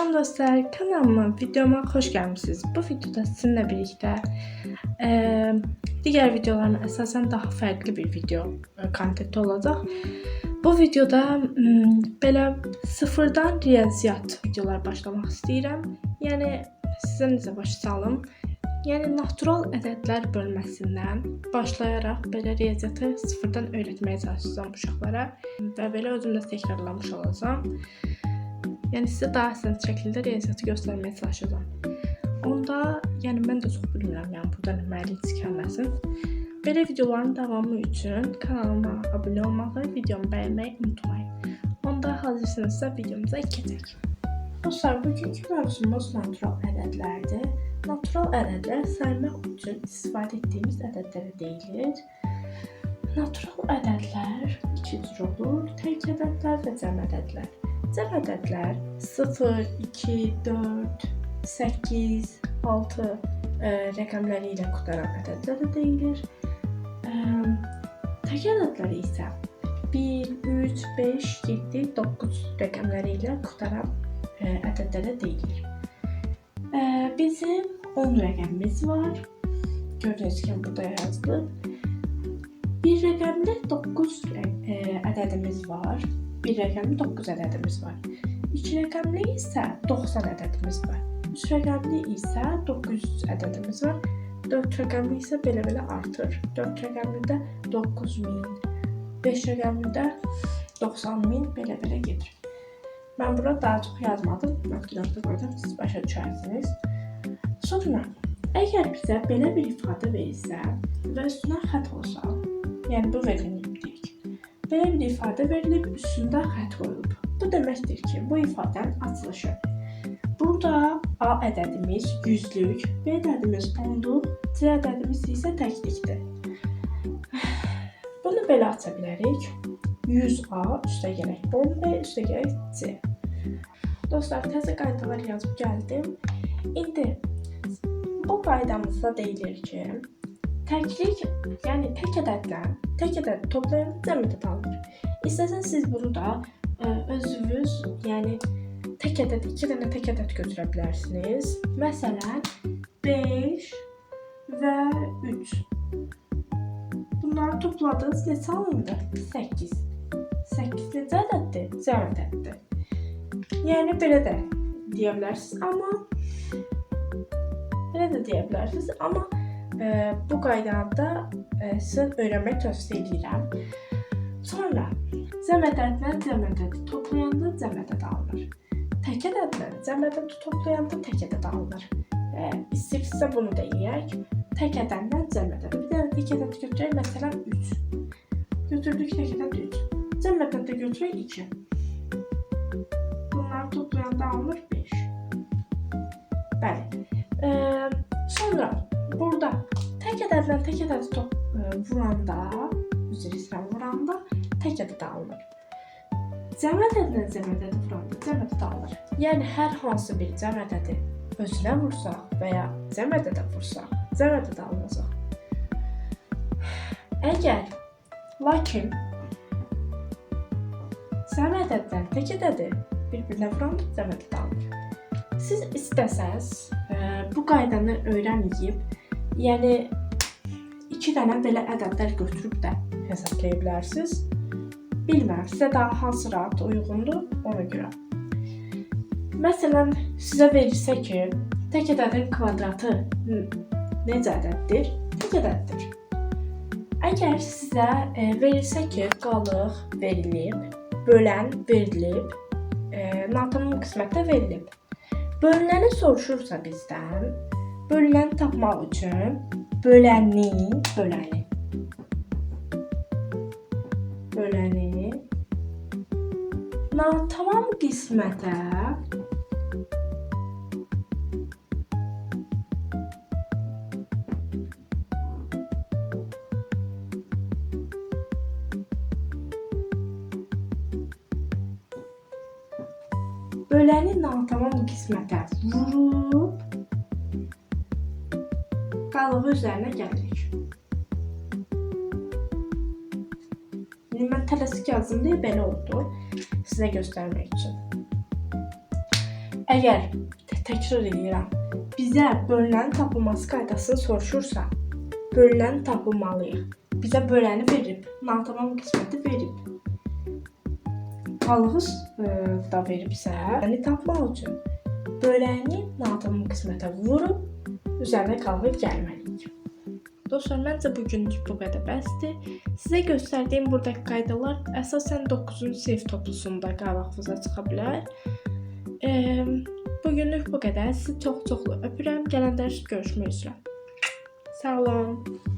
Salam dostlar, kanalıma, videoma hoş gelmişsiniz. Bu videoda sizinle birlikte diğer videolarına esasen daha farklı bir video kontenti olacak. Bu videoda böyle sıfırdan riyaziyyat videolar başlamak istəyirəm. Yəni sizə necə başa salım? Yəni natural ədədlər bölməsindən başlayaraq belə riyaziyyatı sıfırdan öyrətməyə çalışacağam uşaqlara və belə özüm də təkrarlamış olacağam. Yəni sizə daha asan şəkildə riyaziyyatı göstərməyə çalışacağam. Onda, yəni mən də çox bilmirəm, yəni burada nəməli çıxarmasın. Belə videoların davamı üçün kanalıma abunə olmağı, videomu bəyənməyi unutmayın. Onda hazırsınızsa videomuza keçək. Dostlar, bugünkü mövzumuz natural ədədlərdir. Natural ədədlər saymaq üçün istifadə etdiyimiz ədədlərə deyilir. Natural ədədlər iki cür olur: tək ədədlər və cəm ədədlər. Cəm ədədlər 0, 2, 4, 8, 6 rəqəmləri ilə qutaran ədədlərə deyilir. Tək ədədlər isə 1, 3, 5, 7, 9 rəqəmləri ilə qutaran ədədlərə deyilir. Bizim 10 rəqəmimiz var. Gördüyünüz kimi burada yazılıb. Bir rəqəmli 9 ədədimiz var. Bir rəqəmli 9 ədədimiz var. 2 rəqəmli isə 90 ədədimiz var. 3 rəqəmli isə 900 ədədimiz var. 4 rəqəmli isə belə artır. 4 rəqəmli də 9000, 5 rəqəmli də 90000 belə gedir. Mən bura daha çox yazmadım. Məktubda qoydum, siz başa düşərsiniz. Sonra, əgər bizə belə bir ifadə verilsə və üstünə xətt olsa, yəni bu verilməyib. Belə bir ifadə verilib, üstündə xətt qoyulub. Bu deməkdir ki, bu ifadənin açılışı. Burada A ədədimiz yüzlük, B ədədimiz onluq, C ədədimiz isə təklikdir. Bunu belə aça bilərik. 100A üstə gələk 10B üstə gələk C. Dostlar, təzə qaydalar yazıb gəldim. İndi bu qaydamızda deyilir ki, təklik, yəni tək ədəd toplayanda cəm ədəd alınır. İstəsən siz bunu da özünüz, yəni tək ədəd, 2 dənə tək ədəd götürə bilərsiniz. Məsələn, 5 və 3. Bunları topladınız, neçə alındı? 8. 8 necə ədəddir? Cəm ədəddir. Yəni belə də deyə bilərsiniz, amma bu qaydada sizə öyrənmək tövsiyə edirəm. Sonra cəm ədədlə cəm ədədi toplayanda cəm ədəd alınır. Tək ədədlə cəm ədədi toplayanda tək ədəd alınır. İstəyirsinizsə bunu da eləyək. Tək ədədlə cəm ədədi. Bir dənə tək ədəd götürək, məsələn 3. Götürdük tək ədəd 3. Cəm ədədə götürək 2. Bunları toplayanda alınır 5. Bəli. Sonra burada tək ədədlə tək ədədi vuranda tək ədəd alınır. Cəm ədədlə cəm ədədi vuranda cəm ədəd alınır. Yəni hər hansı bir cəm ədədi özünə vursaq və ya cəm ədədə vursaq, cəm ədəd alınacaq. Lakin cəm ədədlə tək ədədi bir-birinə vuranda cəm ədəd alınır. Siz istəsəz bu qaydanı öyrənməyib, yəni 2 dənə belə ədədlər götürüb də hesablaya bilərsiniz. Bilmirəm, sizə daha hansı rahat uyğundur, ona görə. Məsələn, sizə verirsə ki, tək ədədin kvadratı necə ədəddir? Tək ədəddir. Əgər sizə verilsə ki, qalıq verilib, bölən verilib, natamam qismətdə verilib. Bölünəni soruşursa bizdən, bölünəni tapmaq üçün böləni natamam qismətə vurub qalığı üzərinə gəlirik. Mən tələsik yazdım deyə belə oldu, sizə göstərmək üçün. Əgər təkrar edirəm, bizə bölünənin tapılması qaydasını soruşursa, bölünəni tapılmalıyıq. Bizə böləni verib, natamam qisməti verib. Qalığı da veribsə, yəni tapmaq üçün böləni natamam qismətə vurub, üzərinə qalığı gəlməliyik. Dostlar, məncə bugünlük bu qədər bəsdir. Sizə göstərdiyim buradakı qaydalar əsasən 9-cu sinif toplusunda qabağınıza çıxa bilər. Bugünlük bu qədər. Sizi çox-çoxlu öpürəm. Gələn dərs görüşmək üzrə. Sağ olun.